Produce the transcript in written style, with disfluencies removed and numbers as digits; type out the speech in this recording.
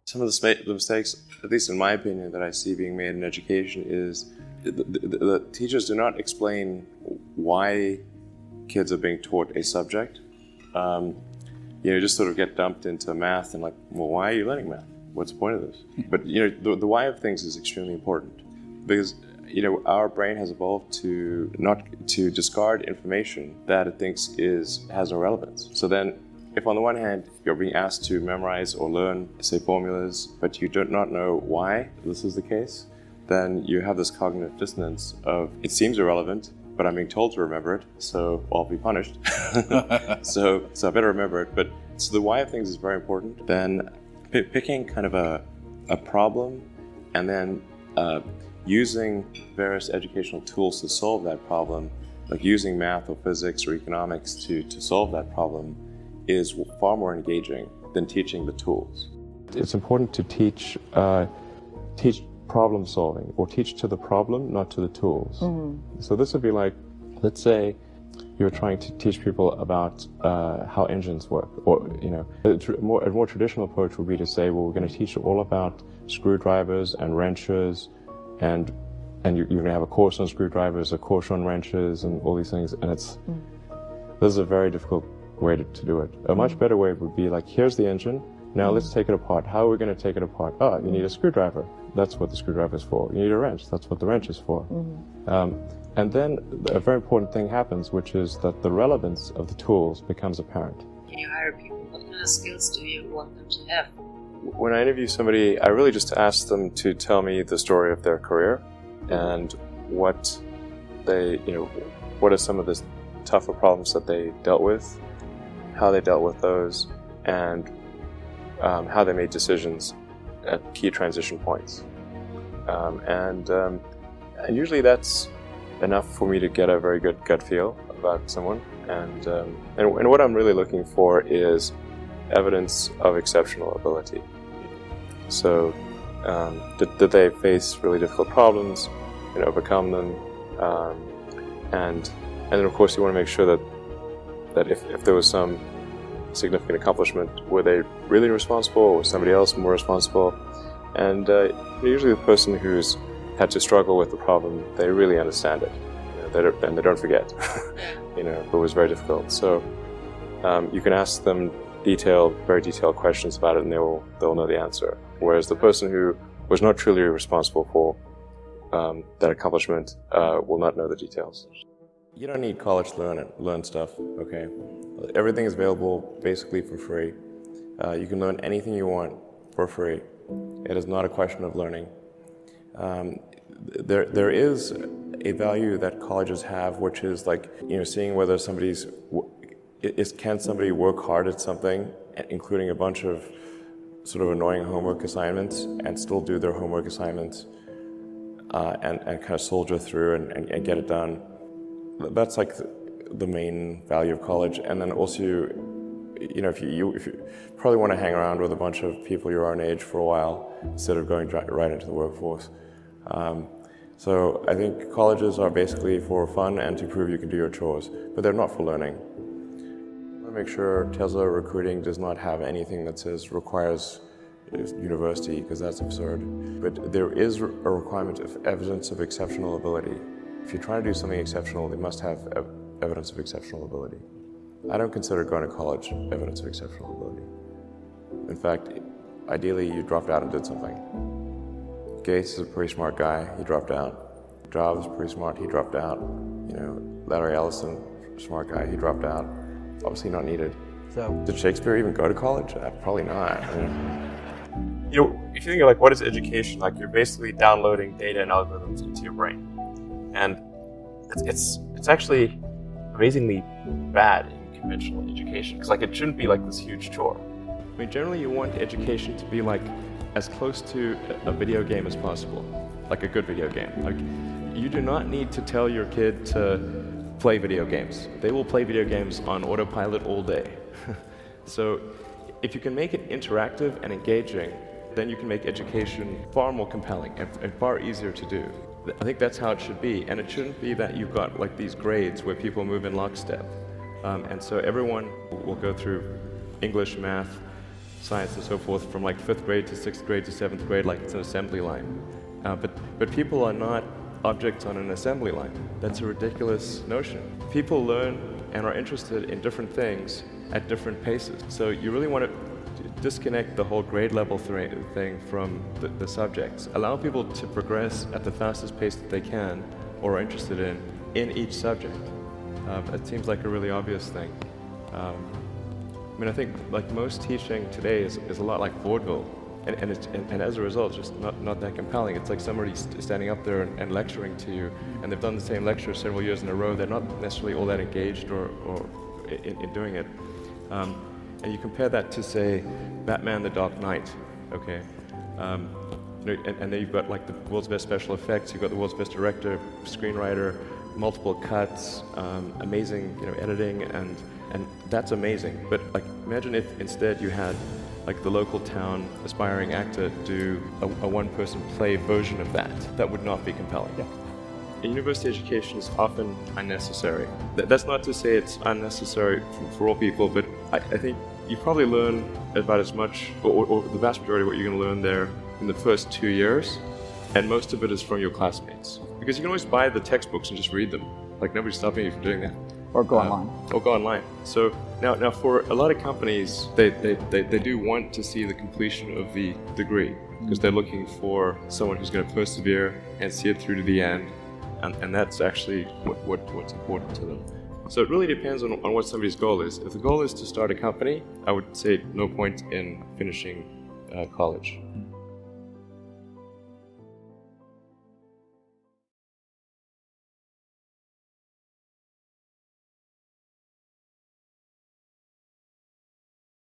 Some of the mistakes, at least in my opinion, that I see being made in education is the teachers do not explain why kids are being taught a subject. You just sort of get dumped into math and like, well, why are you learning math? What's the point of this? But the why of things is extremely important because our brain has evolved to not to discard information that it thinks has no relevance. So then, if on the one hand you're being asked to memorize or learn, say, formulas, but you do not know why this is the case, then you have this cognitive dissonance of it seems irrelevant, but I'm being told to remember it, so I'll be punished. so I better remember it. But so the why of things is very important. Then picking kind of a problem and then using various educational tools to solve that problem, like using math or physics or economics to solve that problem, is far more engaging than teaching the tools. It's important to teach problem solving, or teach to the problem, not to the tools. Mm-hmm. So this would be like, let's say you're trying to teach people about how engines work, or a more traditional approach would be to say, well, we're going to teach you all about screwdrivers and wrenches, and you're going to have a course on screwdrivers, a course on wrenches, and all these things. And this is a very difficult way to do it. A much better way would be like, here's the engine, now let's take it apart. How are we going to take it apart? Oh, you need a screwdriver. That's what the screwdriver is for. You need a wrench. That's what the wrench is for. And then a very important thing happens, which is that the relevance of the tools becomes apparent. When you hire people, what kind of skills do you want them to have? When I interview somebody, I really just ask them to tell me the story of their career and what are some of the tougher problems that they dealt with, how they dealt with those, and how they made decisions at key transition points. And usually that's enough for me to get a very good gut feel about someone. And what I'm really looking for is evidence of exceptional ability. So did they face really difficult problems and overcome them? And then of course you want to make sure that if there was some significant accomplishment, were they really responsible, or was somebody else more responsible? And usually the person who's had to struggle with the problem, they really understand it, and they don't forget. It was very difficult. So you can ask them very detailed questions about it, and they'll know the answer. Whereas the person who was not truly responsible for that accomplishment will not know the details. You don't need college to learn stuff, okay? Everything is available basically for free. You can learn anything you want for free. It is not a question of learning. There is a value that colleges have, which is like, seeing whether can somebody work hard at something, including a bunch of sort of annoying homework assignments, and still do their homework assignments and kind of soldier through and get it done. That's like the main value of college. And then also, if you probably want to hang around with a bunch of people your own age for a while instead of going right into the workforce. So I think colleges are basically for fun and to prove you can do your chores, but they're not for learning. I want to make sure Tesla recruiting does not have anything that says requires university, because that's absurd. But there is a requirement of evidence of exceptional ability. If you're trying to do something exceptional, they must have evidence of exceptional ability. I don't consider going to college evidence of exceptional ability. In fact, ideally you dropped out and did something. Gates is a pretty smart guy, he dropped out. Jobs is pretty smart, he dropped out. Larry Ellison, smart guy, he dropped out. Obviously not needed. So, did Shakespeare even go to college? Probably not. If you think of like, what is education? Like, you're basically downloading data and algorithms into your brain. And it's actually amazingly bad in conventional education, because like, it shouldn't be like this huge chore. I mean, generally you want education to be like as close to a video game as possible, like a good video game. Like, you do not need to tell your kid to play video games. They will play video games on autopilot all day. So if you can make it interactive and engaging, then you can make education far more compelling and far easier to do. I think that's how it should be, and it shouldn't be that you've got like these grades where people move in lockstep. And so everyone will go through English, math, science and so forth from like 5th grade to 6th grade to 7th grade like it's an assembly line. But people are not objects on an assembly line. That's a ridiculous notion. People learn and are interested in different things at different paces. So you really want to disconnect the whole grade level thing from the subjects. Allow people to progress at the fastest pace that they can or are interested in each subject. It seems like a really obvious thing. I mean, I think like most teaching today is a lot like vaudeville, and as a result, it's just not that compelling. It's like somebody standing up there and lecturing to you, and they've done the same lecture several years in a row. They're not necessarily all that engaged or in doing it. And you compare that to, say, Batman: The Dark Knight, okay? You know, and then you've got like the world's best special effects. You've got the world's best director, screenwriter, multiple cuts, amazing, you know, editing, and that's amazing. But like, imagine if instead you had like the local town aspiring actor do a one-person play version of that. That would not be compelling. Yeah. University education is often unnecessary. That's not to say it's unnecessary for all people, but I think you probably learn about as much, or the vast majority of what you're going to learn there in the first 2 years, and most of it is from your classmates. Because you can always buy the textbooks and just read them. Like, nobody's stopping you from doing that. Or go online. Or go online. So now for a lot of companies, they do want to see the completion of the degree, because they're looking for someone who's going to persevere and see it through to the end, and that's actually what's important to them. So it really depends on what somebody's goal is. If the goal is to start a company, I would say no point in finishing college.